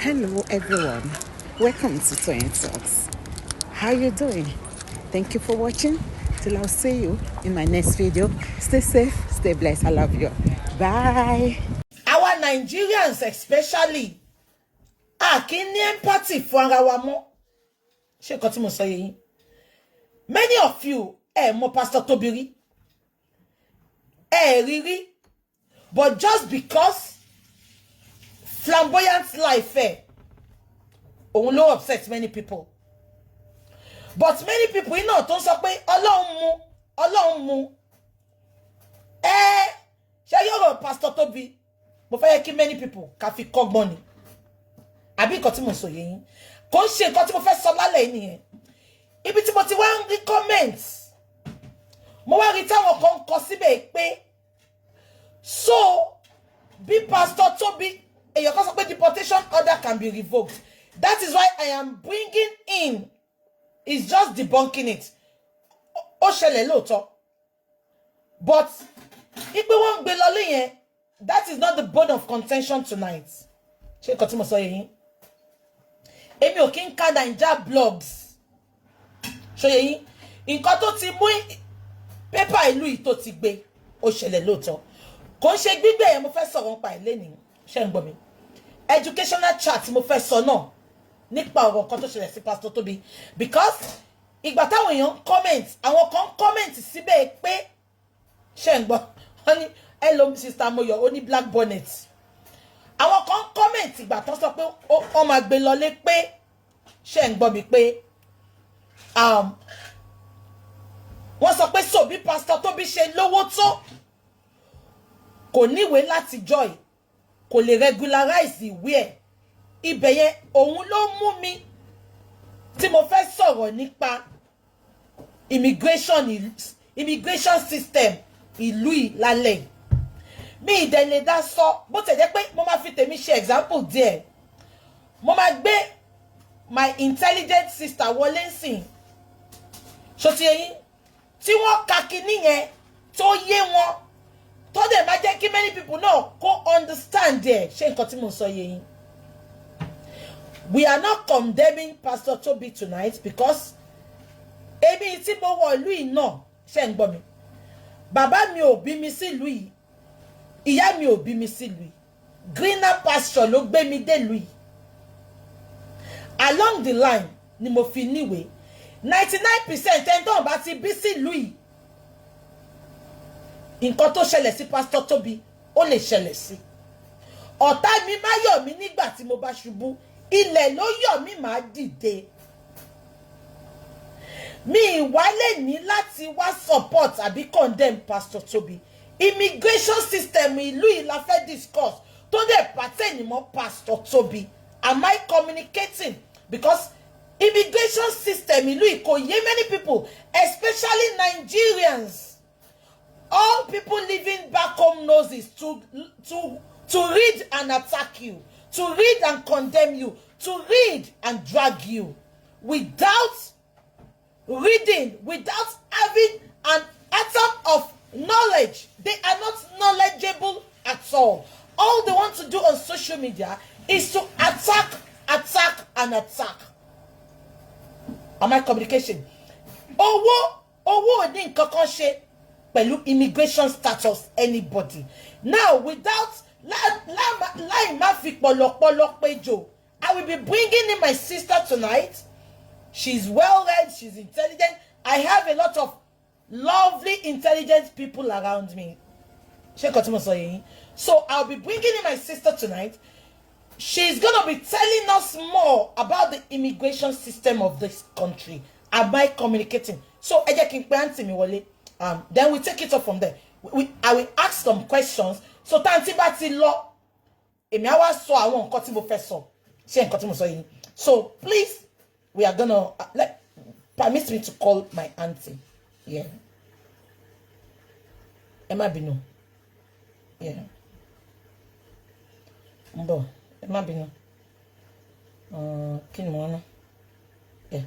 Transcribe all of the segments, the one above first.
Hello everyone, welcome to Toyeen Talks. How you doing? Thank you for watching. Till I'll see you in my next video. Stay safe, stay blessed. I love you. Bye. Our Nigerians especially kì í ní empathy fún ara wa mọ́. Ṣé nǹkan tí mo sọ yìí? Many of you mọ̀ Pastor Tobi rí. Rí. But just because flamboyant life òun ló upset many people. But many people iná tó ń sọ pé Ọlọ́run mú. Ṣé yọ̀rọ̀ Pastor Tobi? Mo fẹ́ kí many people ká fi kọ́gbọ́n ni. Àbí nǹkan tí mo sọ yẹn kò ń ṣe nǹkan tí mo fẹ́ sọ lálẹ́ nìyẹn. Ibi tí mo ti wá ń rí comments, mo wá rí táwọn kan kọ síbẹ̀ pé so bí Pastor Tobi èèyàn kan sọ pé deportation order can be revoked. That is why I am bringing in, it's just debunking it. Ó ṣẹlẹ̀ lóòótọ́. But ipe wọ́n gbé lọ lé yẹn, that is not the bone of contention tonight. Ṣé nǹkan tí mo sọ yẹn? Èmi ò kí ń ka Naija blogs. Ṣó yé yín? Nǹkan tó ti mú pépà ìlú yìí tó ti gbé, ó ṣẹlẹ̀ lóòótọ́. Kò ń ṣe gbígbé yẹn mo fẹ́ sọ̀rọ̀ nípa ẹ̀ lénìí. Ṣé ń gbọ́ mi? Educational chat mo fẹ́ sọ náà nípa ọ̀rọ̀ kan tó ṣẹlẹ̀ sí Pastor Tobi. Because ìgbà táwọn èèyàn comment, àwọn kan comment síbẹ̀ pé ṣé ń gbọ́? Wọ́n ní hello sister Moyo, ó ní black bonnet. Àwọn kan comment ìgbà tó sọ pé ó máa gbé lọlé pé ṣé ń gbọ́ mi pé wọ́n sọ pé so bí Pastor Tobi ṣe lówó tó kò níwèé láti joy, kò lè regularize ìwé ẹ̀. Ibẹ̀ yẹn òun ló mú mi tí mo fẹ́ sọ̀rọ̀ nípa immigration system ìlú ìlàlẹ̀. Mi ìdẹ̀lẹ̀ dá sọ bó tẹ̀ jẹ́ pé mo máa fi tèmi ṣe example díẹ̀. Mo máa gbé my intelligent sister wọlé nsìn. Ṣó ti yé yín? Tí wọ́n ka kíní yẹn tó yé wọn tó dẹ̀ máa jẹ́ kí many people náà kó understand ẹ̀. Ṣé nǹkan tí mo sọ yé yín? We are not condemning Pastor Tobi tonight because èmi tí mo wọ ìlú yìí náà, ṣé ń gbọ́ mi? Bàbá mi ò bí mi sí ìlú yìí. Ìyá mi ò bí mi sí ìlú yìí. Greener pasture ló gbé mi dé ìlú yìí. Along the line ni mo fi níwèé. 99% ẹni tó bá ti bí sí ìlú yìí. Nǹkan tó ṣẹlẹ̀ sí Pastor Tobi ó lè ṣẹlẹ̀ sí. Ọ̀tá mi máa yọ̀ mí nígbà tí mo bá ṣubú. Ilẹ̀ ló yọ̀ mí máa dìde. Mi ìwálé ní láti wá support àbí condemn Pastor Tobi. Immigration system ìlú yìí la fẹ́ discuss tó dẹ̀ pertain mọ́ Pastor Tobi. Am I communicating? Because immigration system ìlú yìí kò yé many people, especially Nigerians. All people living back home knows is to read and attack you, to read and condemn you, to read and drag you. Without reading, without having an atom of knowledge, they are not knowledgeable at all. All they want to do on social media is to attack, and attack. Am I communication? Owó ní nǹkan kan ṣe pẹ̀lú immigration status anybody. Now, without láì má fi pọ̀lọpọ̀lọ péjọ, I will be bringing in my sister tonight. She's well read, she's intelligent. I have a lot of lovely, intelligent people around me. So I'll be bringing in my sister tonight. She's going to be telling us more about the immigration system of this country. Am I communicating? So then we take it up from there. I will ask some questions. So tanti bati lo èmi á wá sọ àwọn nǹkan tí mo fẹ́ sọ. Ṣé nǹkan tí mo sọ yìí? So please, we are gonna permit me to call my auntie. Yeah. Emma Bino. Yeah. Mbo. Emma Bino. Kí ni mo ná? Yeah.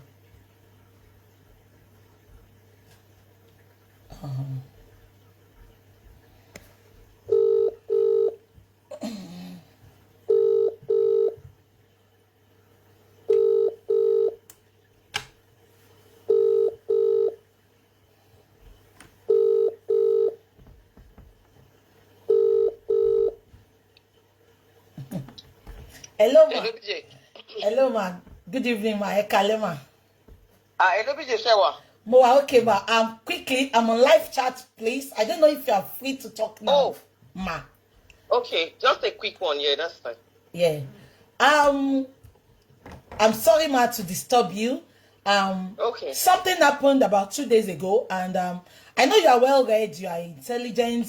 Hello, ma. Hello, ma. Good evening, ma. Ekalema. Hello, BJ Shewa. Mo, okay, ma. Quickly, I'm on live chat, please. I don't know if you are free to talk now, Oh, ma. okay. Just a quick one. Yeah, that's fine. Yeah. I'm sorry, ma, to disturb you. Okay. Something happened about 2 days ago, and I know you are well read, you are intelligent,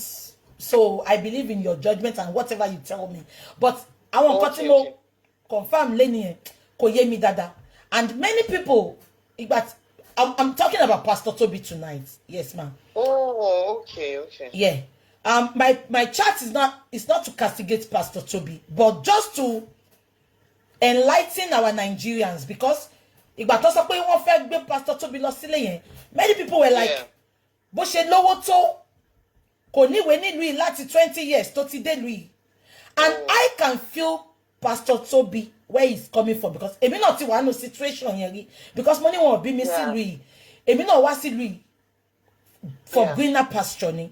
so I believe in your judgment and whatever you tell me. But I want to confirm Lenny Koyemi Dada. And many people, but I'm talking about Pastor Tobi tonight. Yes, ma'am. Oh, okay. Yeah. My chat is not to castigate Pastor Tobi, but just to enlighten our Nigerians, because ìgbà tó sọ pé wọ́n fẹ́ gbé Pastor Tobi lọ sílé yẹn, many people were like, bó ṣe lówó tó kò níwèé nílùú yìí láti 20 years tó ti dé ìlú yìí. And I can feel Pastor Tobi where he's coming from, because èmi náà ti wà nínú situation yẹn rí, because mo ní wọn bí mi sí ìlú yìí, èmi náà wá sí ìlú yìí for greener pasture ni.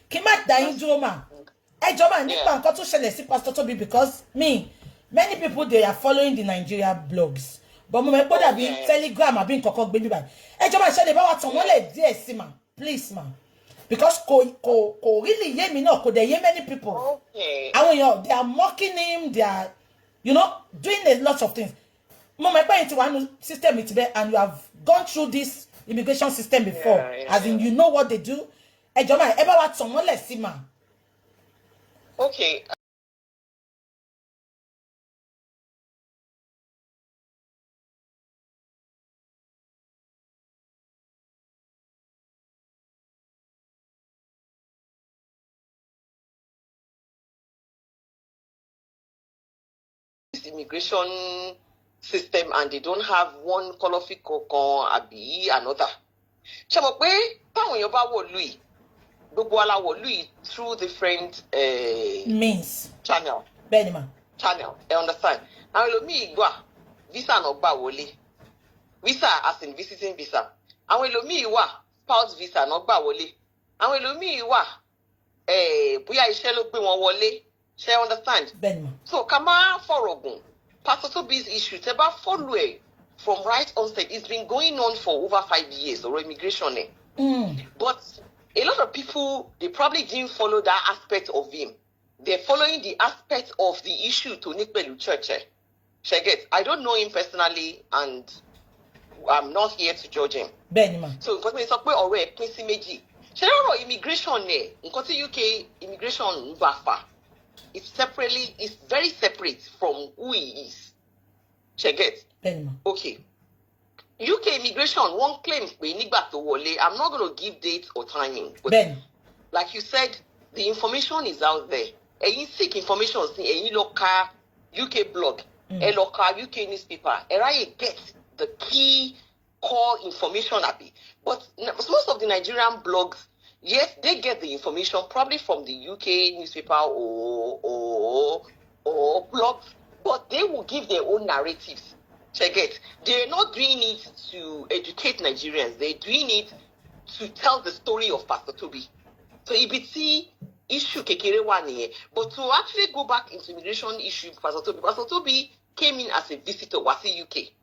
Kí má dá yín dúró mà. Ẹ jọ̀ọ́ mà nípa nǹkan tó ṣẹlẹ̀ sí Pastor Tobi, because many people, they are following the Nigeria blogs. But mo mọ̀ pé dàbí Telegram àbí nǹkan kan gbé bí báyìí. Ẹ jọ̀ọ́ mà ṣe lè bá wa tàn mọ́lẹ̀ díẹ̀ sí mà. Please ma. Because kò really yé mi náà, kò dẹ̀ yé many people. Okay. Àwọn èèyàn, they are mocking him, they are, doing a lot of things. Mo mọ̀ pé into one system it be, and you have gone through this immigration system before. As in, you know what they do. Ẹ jọ̀ọ́ mà, ẹ bá wa tàn mọ́lẹ̀ sí mà. Okay. Immigration system, and they don't have one colorful kokon àbí another. Ṣé mo pé táwọn èèyàn bá wọ̀lú yìí, gbogbo ala wọ̀lú yìí through different means channel. Bẹ́ẹ̀ni ma. Channel, I understand. Àwọn ẹlòmíì gbà visa náà gbà wọlé. Visa as in visiting visa. Àwọn ẹlòmíì wà spouse visa náà gbà wọlé. Àwọn ẹlòmíì wà bóyá iṣẹ́ ló gbé wọn wọlé. Ṣé understand? Bẹ́ẹ̀ni. So ká má fọ̀rọ̀ gùn. Pastor Tobi's issue, tẹ́ bá follow it from right onset, it's been going on for over 5 years, or immigration. But a lot of people, they probably didn't follow that aspect of him. They're following the aspect of the issue to Nikbelu Church. I don't know him personally, and I'm not here to judge him. So, because it's up already, Quincy Meji. Immigration, UK immigration, it's very separate from who he is. Okay. UK immigration, one claims I'm not going to give dates or timing. But like you said, the information is out there. And you seek information, and you look at UK blog, look at UK newspaper, and I get the key core information. But most of the Nigerian blogs, yes, they get the information probably from the UK newspaper or blogs, but they will give their own narratives. They're not doing it to educate Nigerians. They're doing it to tell the story of Pastor Tobi. So EBT issue kekere one here. But to actually go back into immigration issue, Pastor Tobi came in as a visitor, was in UK.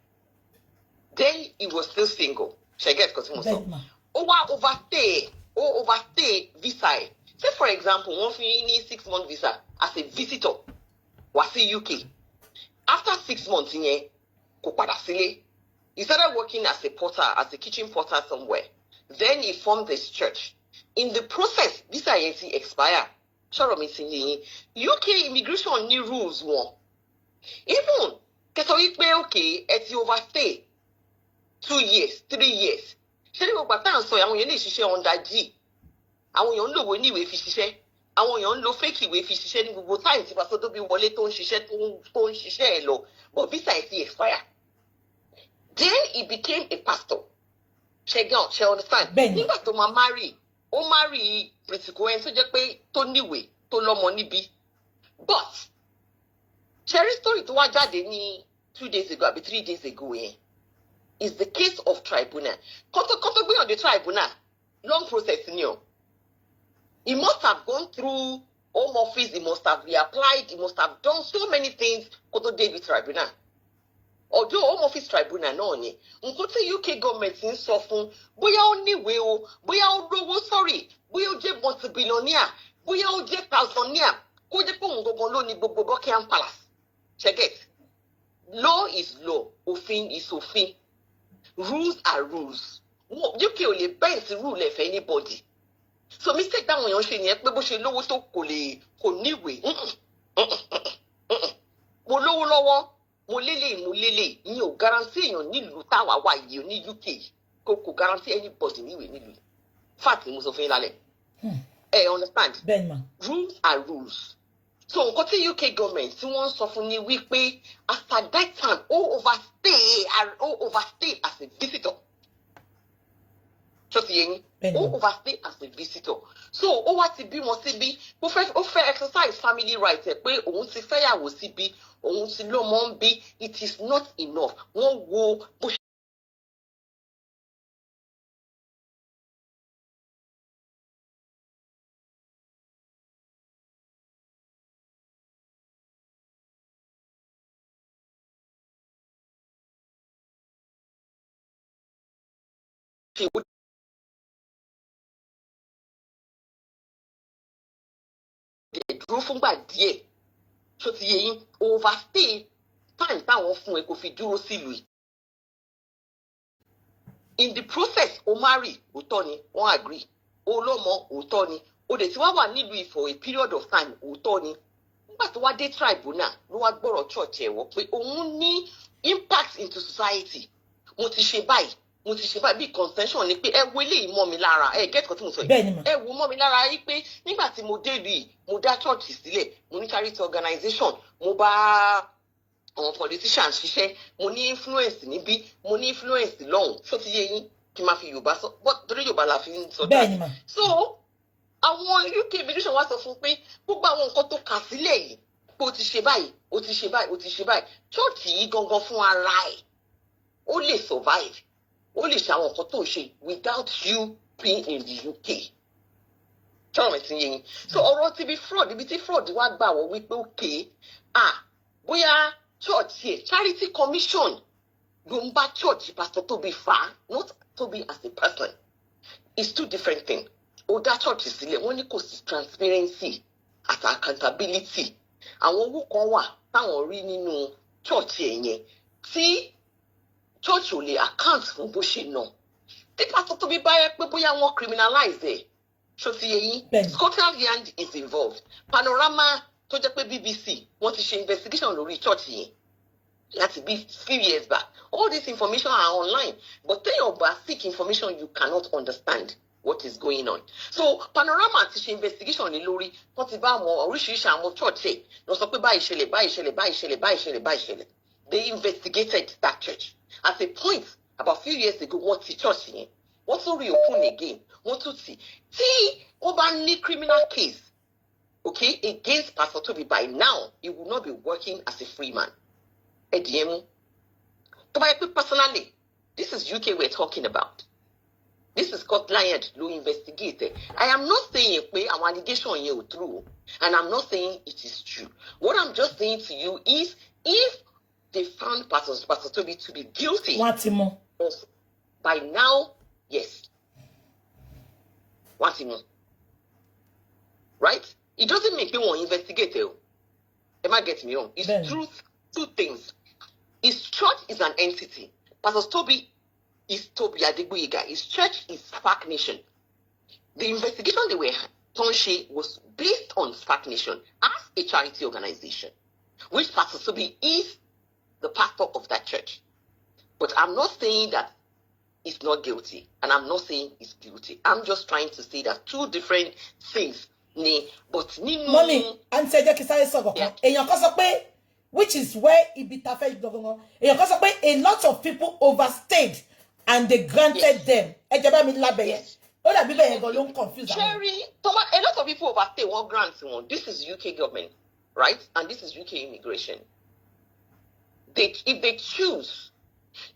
Then he was still single. Overstay visa. Say for example, one need 6-month visa as a visitor, was in UK. After 6 months in here, he started working as a porter, as a kitchen porter somewhere. Then he formed this church. In the process, visa expire. UK immigration new rules one. Even okay, it's overstay 2 years, 3 years. Ṣé ní gbogbo àtàn sọ àwọn èèyàn lè ṣiṣẹ́ under G. Àwọn èèyàn ń lò wò ní ìwé fi ṣiṣẹ́. Àwọn èèyàn ń lo fake ìwé fi ṣiṣẹ́ ní gbogbo time tí Pastor Tobi wọlé tó ń ṣiṣẹ́ tó ń ṣiṣẹ́ ẹ̀ lọ. But visa expire. Then he became a pastor. She understand? Nígbà tó máa marry, ó marry Pretty Cohen tó jẹ́ pé tó níwèé tó lọ́mọ níbí. But Cherry story tó wá jáde ní 2 days ago àbí 3 days ago yẹn is the case of tribunal. Kọ́tọ́ gbé on the tribunal, long process ni o. He must have gone through Home Office, he must have reapplied, he must have done so many things to David Tribunal. Although Home Office Tribunal no ni, UK government ń sọ fún bóyá ó níwèé o, bóyá ó lówó sorry, bóyá ó jẹ́ multi-billionaire, bóyá ó jẹ́ thousandaire, kó jẹ́ pé òun gangan ló ní gbogbo Buckingham Palace. Check it. Law is law, òfin is òfin. Rules are rules. UK ò lè bend rule for anybody. So mistake that one ṣe nìyẹn pé bó ṣe lówó tó kò níwèé. Mo lówó lọ́wọ́, mo lélẹ̀, ìyẹn ò guarantee èèyàn nílùú táwa wà yìí ní UK. Kò guarantee anybody níwèé nílùú. Fact ni mo sọ fún yín lálẹ́. Understand? Rules are rules. So nǹkan tí UK government tí wọ́n sọ fún ni wípé as at that time ó overstay as a visitor. Just yẹn ó overstay as a visitor. So ó wá ti bí wọn síbí ó fẹ́ exercise family right ẹ̀ pé òun ti fẹ́yàwó síbí òun ti lọ́mọ ń bí it is not enough. Wọ́n wo bó ṣe. Dúró fúngbà díẹ̀ tó ti yẹ yín overstay time táwọn fún ẹ kò fi dúró sílùú yìí. In the process o marry òótọ́ ni wọ́n agree o lọ́mọ òótọ́ ni o dẹ̀ tí wá wà nílùú yìí for a period of time òótọ́ ni nígbà tó wá dé tribunal ló wá gbọ́rọ̀ church ẹ̀ wọ́ pé òun ní impact into society mo ti ṣe báyìí bí contention ni pé ẹ wo eléyìí mọ́ mi lára get kan tí mo sọ yìí ẹ wo mọ́ mi lára yìí pé nígbà tí mo dé lùí mo dá church sílẹ̀ mo ní charity organization mo bá àwọn politicians ṣiṣẹ́ mo ní influence níbí mo ní influence lọ́hùn ṣó ti yé yín kí n máa fi Yorùbá sọ torí Yorùbá la fi ń sọ dáa so àwọn UK immigration wá sọ fún pé gbogbo àwọn nǹkan tó kà sílẹ̀ yìí pé o ti ṣe báyìí church yìí gangan fún ara ẹ̀ ó lè survive ó lè ṣe àwọn nǹkan tó ń ṣe without you being in the UK. Tọ́rọ̀ mi ti yé yín. So ọ̀rọ̀ ti bí fraud ibi tí fraud wá gbà wọ́n wípé okay bóyá church yẹ charity commission ló ń bá church Pastor Tobi fà not Tobi as a person. It's two different things. Ó dá church sílẹ̀ wọ́n ní kò sí transparency àti accountability. Àwọn owó kan wà táwọn rí nínú church yẹn tí church ò lè account fún bó ṣe nà. Tí Pastor Tobi bá yẹ pé bóyá wọ́n criminalize ẹ̀ ṣó ti yé yín Scotland Yard is involved. Panorama tó jẹ́ pé BBC wọ́n ti ṣe investigation lórí church yẹn láti bí few years back. All this information are online but téèyàn bá seek information you cannot understand what is going on. So Panorama ti ṣe investigation ní lórí wọ́n ti bá àwọn oríṣiríṣi àwọn church ẹ̀ lọ sọ pé báyìí ṣẹlẹ̀. They investigated that church. At a point about few years ago wọ́n ti church yẹn wọ́n tún reopen again wọ́n tún ti tí wọ́n bá ní criminal case okay against Pastor Tobi by now he will not be working as a free man. Ediemu tó bá yẹ pé personally this is UK we're talking about. This is Scotland Yard ló investigate. I am not saying pé àwọn allegation yẹn ò true and I'm not saying it is true. What I'm just saying to you is if they found Pastor Tobi to be guilty. What's more? By now, yes. What's more? Right? It doesn't make me want to investigate it. Am I getting me wrong? It's two things. His church is an entity. Pastor Tobi is Toby Adegboyega. His church is SPAC Nation. The investigation they were Tonshe was based on SPAC Nation as a charity organization, which Pastor Tobi is the pastor of that church. But I'm not saying that he's not guilty, and I'm not saying he's guilty. I'm just trying to say that two different things. But Mommy, answer the which is where a lot of people overstayed and they granted them. Yes. Cherry, a lot of people overstay one grant. This is UK government, right? And this is UK immigration. If they choose,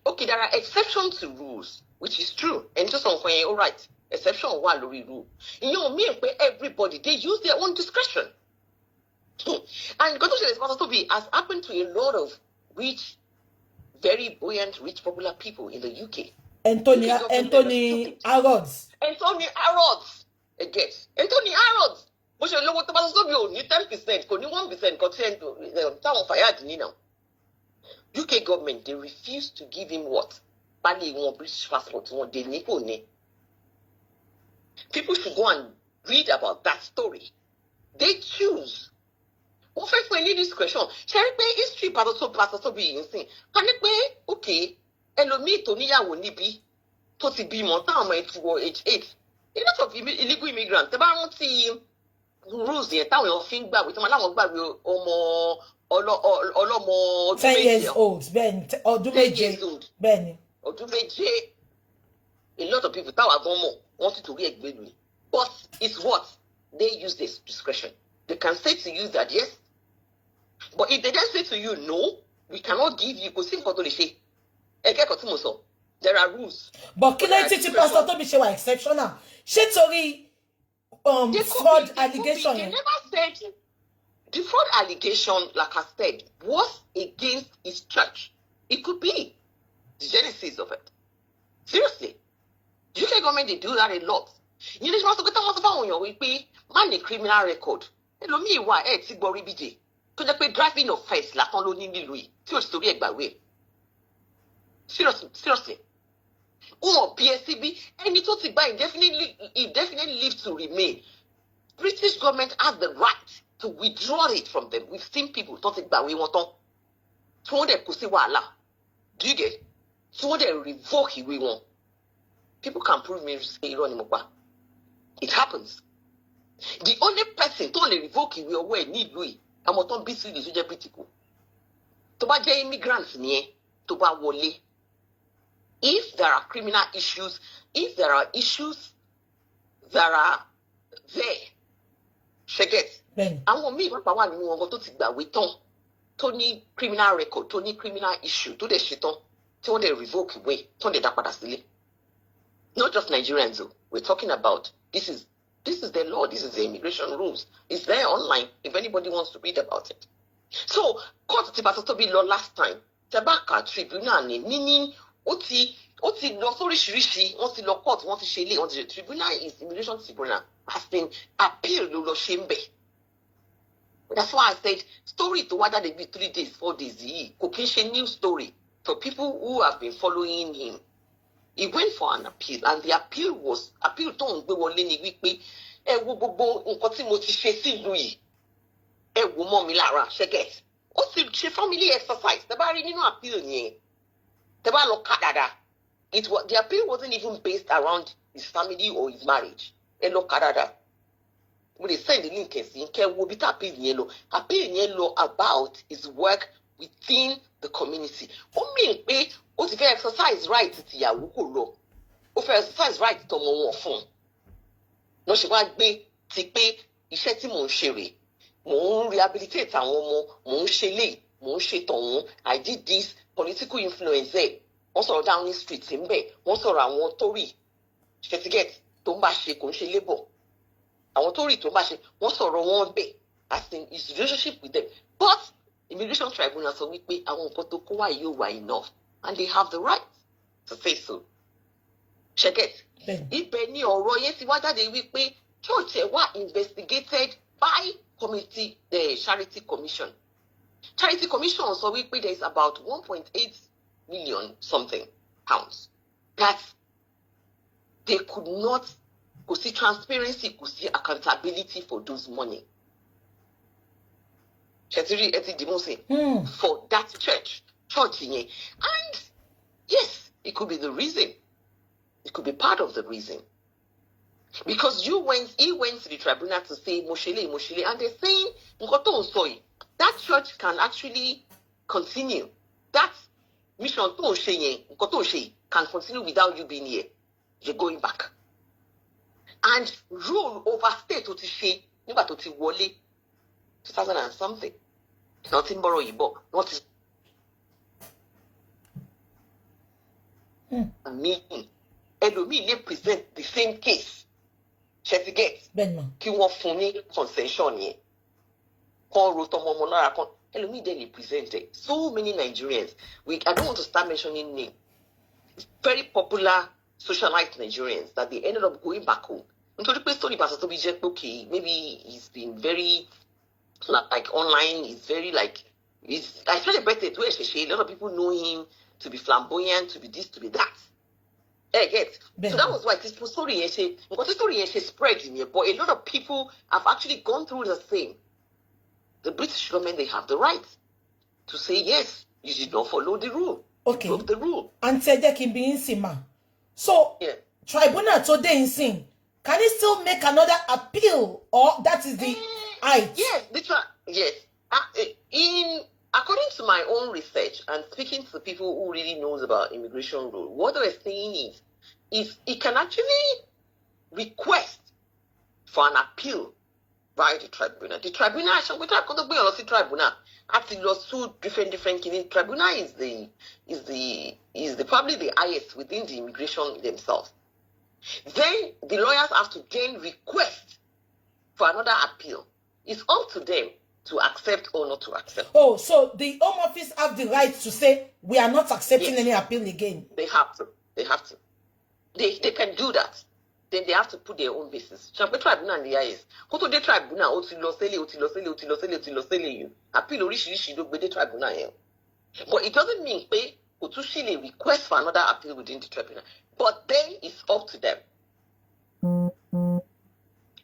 okay, there are exceptions to rules, which is true. And just on all right, exception one rule. You know, me and everybody, they use their own discretion. And God is Pastor Tobi has happened to a lot of rich, very buoyant, rich, popular people in the UK. Anthony Harrods. Anthony Harrods. Again. Anthony Harrods. But you know what Pastor Tobi only 10%, only 1% consent to town fire now. UK government, they refuse to give him what? Bali won British passport, won they nipo ne. People should go and read about that story. They choose. What first we need discretion. Shall we history Pastor Tobi in saying? Can it be okay? Elomi to niyawo nibi to ti bímọ táwọn ọmọ ẹ ti wọ age 8. A lot of illegal immigrants. Tẹ́ bá rántí rules yẹn táwọn èèyàn fi ń gbàgbé tí wọ́n láwọn gbàgbé ọmọ ọlọ́mọ ọdún 10 years old. Ben ọdún méje. Ben. Ọdún méje. A lot of people táwọn àgbọn wanted to rí ẹgbẹ́ lu. But it's what? They use this discretion. They can say to you that yes. But if they then say to you, no, we cannot give you, because there are rules. But kí ló ti Pastor Tobi ṣe wà exceptional? Ṣé torí fraud allegation? They never said the fraud allegation, like I said, was against his church. It could be the genesis of it. Seriously. The UK government, they do that a lot. You know, man, a criminal record. To the driving offense, la ton lo ni lui. Seriously. PSCB, and it was indefinitely live to remain. British government has the right to withdraw it from them. We've seen people don't think that we want to. So they could say, "Wala." Do you get? So they revoke it. We want. People can prove me it happens. The only person to only revoke it will need Louis. I'm not be sweet is critical. To ba je immigrants ni to ba wole. If there are criminal issues, if there are issues that are there, forget. And when me papa wa ni won to ti gbàwé tán, tó ní criminal record, tó ní criminal issue, tó dé ṣe tán, tí wọ́n dé revoke ìwé, tó dé dá padà sílé. Not just Nigerians though. We're talking about this is the law, this is the immigration rules. It's there online if anybody wants to read about it. So, court ti Pastor Tobi lọ last time, Tabaka tribunal ni, meaning ó ti lọ sóríṣiríṣi, wọ́n ti lọ court, wọ́n ti ṣe ilé, wọ́n ti ṣe tribunal is immigration tribunal has been appealed lọ ṣe ń bẹ̀. That's why I said story to whether they be 3 days, 4 days, kò kí ń ṣe new story for people who have been following him. He went for an appeal, and the appeal was appeal tó ń gbé wọlé ní wípé ẹ wo gbogbo nǹkan tí mo ti ṣe sílùú yìí ẹ wo mọ́ mi lára ṣẹ́gẹ̀t ó sì ṣe family exercise tẹ́ bá rí nínú appeal yẹn tẹ́ bá lọ ká dáadáa the appeal wasn't even based around his family or his marriage ẹ lọ ká dáadáa mo lè send the link ẹ̀ sí kẹ́ wo bí tá appeal yẹn lọ about his work within the community. Ó mean pé ó ti fẹ́ exercise right tìyàwó kò lọ. Ó fẹ́ exercise right tọmọ wọn fún. Lọ ṣe wá gbé ti pé iṣẹ́ tí mò ń ṣe rè. Mò ń rehabilitate àwọn ọmọ, mò ń ṣe lè, mò ń ṣe tọ̀hún. I did this political influence ẹ̀. Wọ́n sọ̀rọ̀ Downing Street ń bẹ̀. Wọ́n sọ̀rọ̀ àwọn Tory. Ṣètìgẹ́t tó ń bá ṣe kò ń ṣe labour. Àwọn Tory tó ń bá ṣe wọ́n sọ̀rọ̀ wọn bẹ̀. As in his relationship with them. But immigration tribunal sọ wípé àwọn nǹkan tó kó wá yóò wá enough and they have the right to say so. Ṣẹ́gẹ̀t. Ibẹ̀ ni ọ̀rọ̀ yẹn ti wá jáde wípé church ẹ̀ wá investigated by committee the charity commission. Charity commission sọ wípé there is about 1.8 million something pounds that they could not kò sí transparency kò sí accountability for those money. For that church yẹn. And yes, it could be the reason. It could be part of the reason. Because he went to the tribunal to say Moshele, and they're saying that church can actually continue. That mission can continue without you being here. You're going back. And rule over state to say, 2000 and something. Nothing borrow you bought. Not me. Elomi they present the same case. Certificate. Ki wọ́n fún ní concession yẹn. presented. So many Nigerians. I don't want to start mentioning names. Very popular socialite Nigerians that they ended up going back home. Story Pastor Tobi just okay. Maybe he's been very like online. He's very like. I feel a lot of people know him to be flamboyant, to be this, to be that. Get. So that was why this story spread in here. But a lot of people have actually gone through the same. The British government, they have the right to say yes, you did not follow the rule. Okay. You broke the rule. And say there can be insima. So tribunal today in sin. Can it still make another appeal, or that is the height? Yes, yes. According to my own research and speaking to people who really knows about immigration rule, what they're saying is it can actually request for an appeal by the tribunal. The tribunal, actually lost two different tribunal is probably the highest within the immigration themselves. Then the lawyers have to then request for another appeal. It's up to them to accept or not to accept. Oh, so the Home Office have the right to say we are not accepting any appeal again. They have to. They can do that. Then they have to put their own basis. Champion tribunal and the IS. Go to the tribunal, appeal orishirishi do the tribunal. But it doesn't mean pay Otushile request for another appeal within the tribunal. But then it's up to them.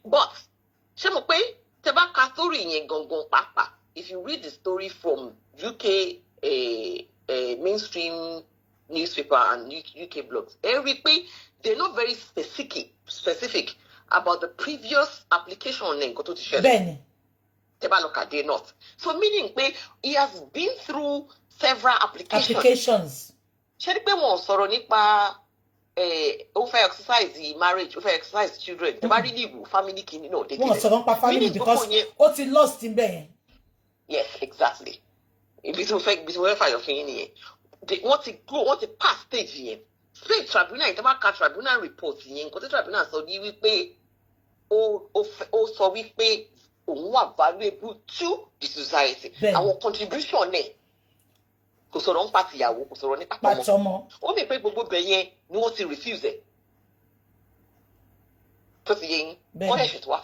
But if you read the story from UK mainstream newspaper and UK blogs, they're not very specific about the previous application on Benny. They're not. So meaning he has been through several applications. Over exercise marriage, over exercise children. They really family no. They family because what he lost in there. Yes, exactly. If it's your thing, they want to pass stage here. Straight tribunal, it about tribunal report here. Because the tribunal so we pay so we pay valuable to the society. Our contribution there. Kò sọ̀rọ̀ party ìyàwó kò sọ̀rọ̀ nípa ọmọ ó mi pé gbogbo bẹ̀yẹn ni wọ́n ti refuse ẹ̀ tó ti yé yín wọ́n ṣẹ̀ṣẹ̀ tó wá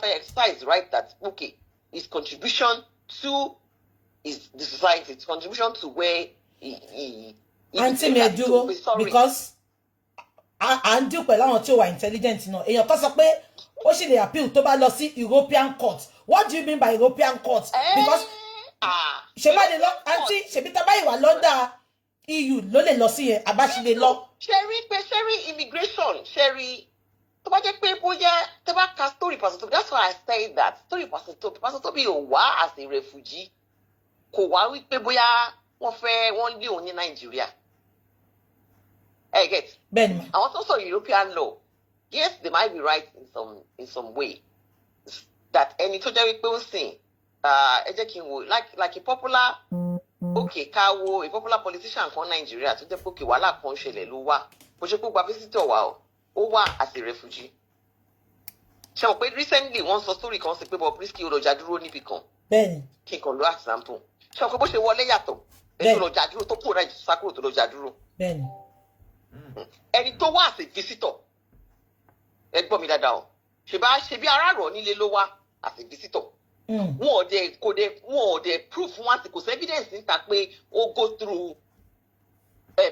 fẹ́ exercise right that okay his contribution to the society, his contribution to where he Auntie me dúró because à ń dùn pẹ̀lú àwọn tí ó wà intelligent náà èèyàn kan sọ pé ó sì lè appeal tó bá lọ sí European court. What do you mean by European court? Because ṣebá lè lọ àǹtí ṣebí tá bá ìwà lọ́dà EU ló lè lọ sí yẹn àbáṣe lè lọ. Sherry immigration Sherry tó bá jẹ́ pé bóyá tó bá ka story Pastor Tobi, that's why I say that story Pastor Tobi ò wá as a refugee kò wá wípé bóyá wọ́n lé òun ní Nàìjíríà. Get Benny. I want also European law. Yes, they might be right in some way that any tó jẹ́ wípé ó sìn like a popular a popular politician from Nigeria to the okay wala kan ṣẹlẹ̀ ló wá bó ṣe kó gba visitor wa ó wá as a refugee. Ṣé o pé recently wọ́n sọ story kan ṣe pé Bobrisky ó lọ jà dúró níbì kan. Bẹ́ẹ̀ni. Kí n kàn lo example. Ṣé o pé bó ṣe wọlé yàtọ̀ ẹni tó lọ jà dúró tó kúrò náà sákúrò tó lọ jà dúró. Bẹ́ẹ̀ni. Ẹni tó wá as a visitor ẹ gbọ́ mi dáadáa o ṣe bí ara rọ̀ nílé ló wá as a visitor. Wọ́n ọ̀dẹ̀ proof wọn àti kò sí evidence níta pé ó go through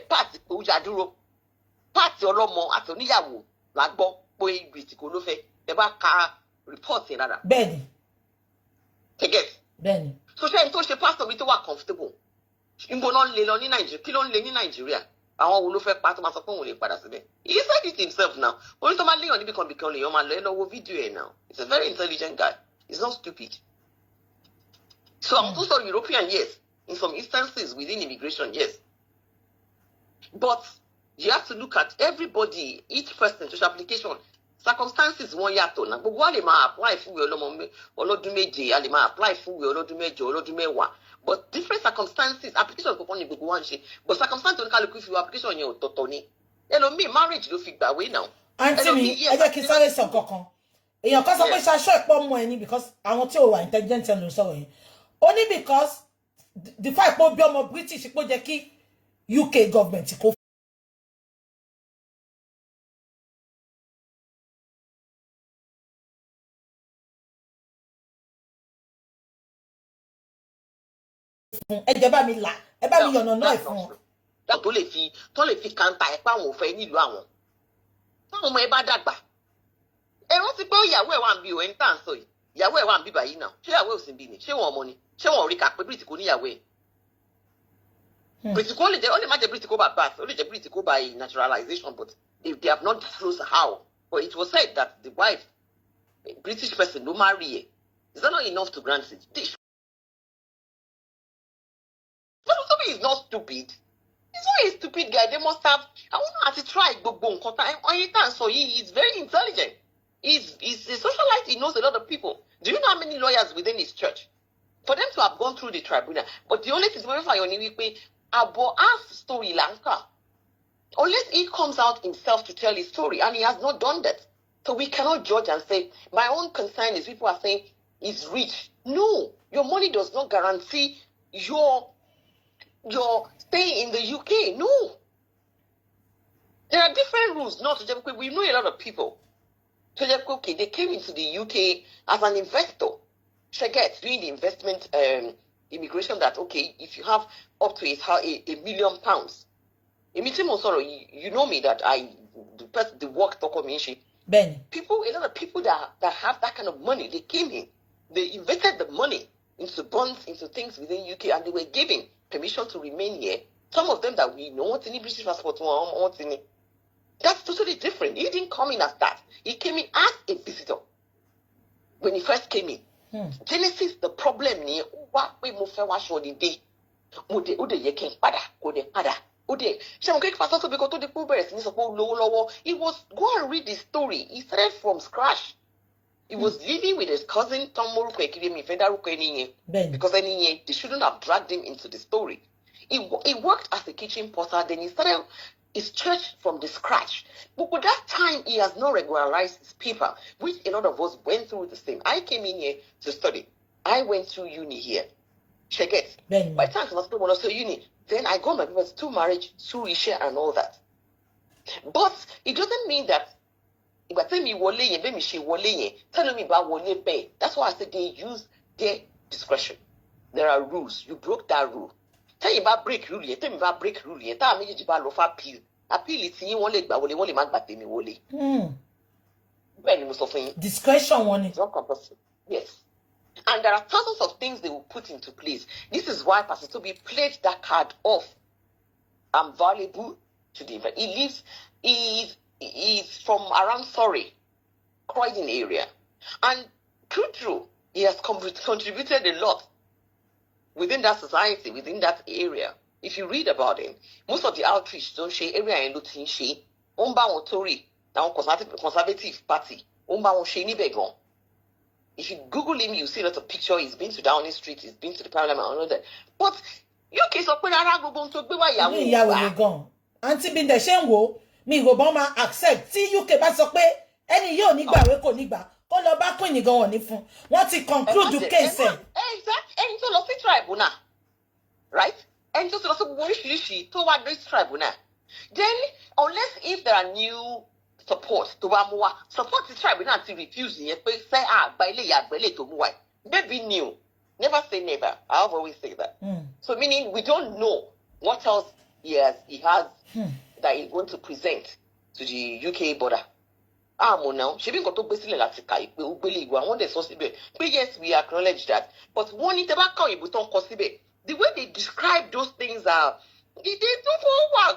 part pé ó jà dúró part ọlọ́mọ àti oníyàwó la gbọ́ pé ìgbìtì kò ló fẹ́ ẹ bá ka report yẹn dára. Bẹ́ẹ̀ni. Get. Bẹ́ẹ̀ni. So ṣé ẹni tó ṣe pastor mi tó wà comfortable níbo náà ń lé lọ ní Nàìjíríà kí ló ń lé ní Nàìjíríà àwọn wo ló fẹ́ pa tó máa sọ pé òun lè padà síbẹ̀. He said it himself now orí tó máa léèyàn níbi kan bìkan lèèyàn máa lọ ẹ lọ wo fídíò ẹ̀ now. He's a very intelligent guy. He's not stupid. So I'm also European, yes. In some instances within immigration, yes. But you have to look at everybody, each person, social application. Circumstances one yato na. But what they might apply for olodun meje, they might apply for olodun mejo, olodun mewa. But different circumstances, application go on go one shit. But circumstances don't look if your application you totoni. Hello me marriage do fit that way now. Auntie me, ẹ jẹ́ kí sáré sọ kankan. èèyàn kan sọ pé ṣaṣọ ìpọ́ mọ́ ẹni because àwọn tí ò wà intelligent ẹ̀ ló sọ̀rọ̀ yẹn ó ní because the fact pé ó bí ọmọ British pé ó jẹ́ kí UK government kó fún ẹ bá mi là ẹ bá mi yànnà náà fún wọn. tó lè fi kanta ẹ pé àwọn ò fẹ́ nílùú àwọn táwọn ọmọ ẹ bá dàgbà ẹ rántí pé ìyàwó ẹ wà ń bí o ẹni tá à ń sọ yìí ìyàwó ẹ wà ń bí báyìí náà ṣé ìyàwó ò sì ń bí ni ṣé wọn ọmọ ni ṣé wọn ò rí ká pé Brit kò níyàwó ẹ Brit kò ó lè má jẹ Brit kò bá birth ó lè jẹ Brit kò by naturalization but they have not disclosed how but it was said that the wife a British person ló marry ẹ is that not enough to grant it. Toby is not stupid. He's not a stupid guy. They must have. I want to have to try gbogbo nǹkan tá. So he is very intelligent. He's a socialite. He knows a lot of people. Do you know how many lawyers within his church? For them to have gone through the tribunal. But the only thing is when abo half story lanka. Unless he comes out himself to tell his story, and he has not done that. So we cannot judge and say, my own concern is people are saying he's rich. No, your money does not guarantee your stay in the UK. No. There are different rules. Not to we know a lot of people. Okay, they came into the UK as an investor. Forget doing the investment immigration that okay, if you have up to £1 million. You know me that the work documentary. Ben. A lot of people that have that kind of money, they came in, they invested the money into bonds, into things within UK, and they were given permission to remain here. Some of them that we know want any British passport, that's totally different. He didn't come in as that. He came in as a visitor. When he first came in. Genesis, the problem ni what we move forward show the day. He was go and read the story. He started from scratch. He was living with his cousin Tom because they shouldn't have dragged him into the story. He worked as a kitchen porter, then he started his church from the scratch. But by that time, he has not regularized his paper, which a lot of us went through the same. I came in here to study. I went through uni here. Check it. By the time I was still uni, then I got my papers to marriage, to share and all that. But it doesn't mean that telling me about wole pay. That's why I said they use their discretion. There are rules. You broke that rule. Tell you about break rule. Tell me about break rule. Tell me about lofa appeal. Appeal it in wole gba wole man gba temi wole. Discretion one. It's not compulsory. Yes. And there are thousands of things they will put into place. This is why Pastor Tobi played that card off. I'm valuable to the event. He is from around Surrey, Croydon area. And true, he has contributed a lot within that society, within that area. If you read about him, most of the outreach don't share area in Lutin She, Omba Tory, now conservative party, Omba She ni Begon. If you Google him, you see a lot of pictures. He's been to Downing Street, he's been to the Parliament, and all that. But UK so pé ara go to be why ìyàwó gone. Auntie bin de se nwo mi go ba ma accept tí UK bá sọ pé ẹni yóò ní gbàwé kò ní gbà kó lọ bá queen gan wọ́n ní fún. Wọ́n ti conclude the case. Exactly. Ẹni tó lọ sí tribunal. Right? Ẹni tó lọ sí oríṣiríṣi tó wá this tribunal. Then unless if there are new support to Bamua, support the tribunal to refuse yẹn pé say gba ilé ya gba ilé tó mú wá. Maybe new. Never say never. I've always say that. So meaning we don't know what else he has that he's going to present to the UK border. Now, she been got to basically láti ka ìpè ugbele ìwà wọ́n dẹ̀ sọ síbẹ̀. But yes, we acknowledge that. But one ní tẹ́bá kàn ìbùtàn kọ síbẹ̀. The way they describe those things are, they do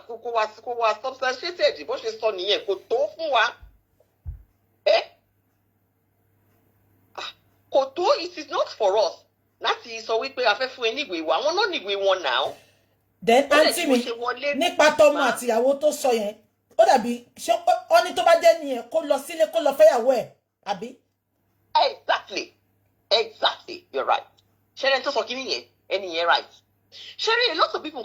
for kò wá substantiated. Bó ṣe sọ nìyẹn kò tó fún wa. Kò tó, it is not for us. Láti sọ wípé a fẹ́ fún ẹ níwèé wa, àwọn náà níwèé wọn now. Then auntie mi nípa tọmọ àtìyàwó tó sọ yẹn ó dàbí ṣé ó ní tó bá jẹ́ nìyẹn kó lọ sílé kó lọ fẹ́yàwó ẹ̀ àbí. Exactly, you're right. Ṣé ẹni tó sọ kí nìyẹn ẹni yẹn right. Ṣé rí a lot of people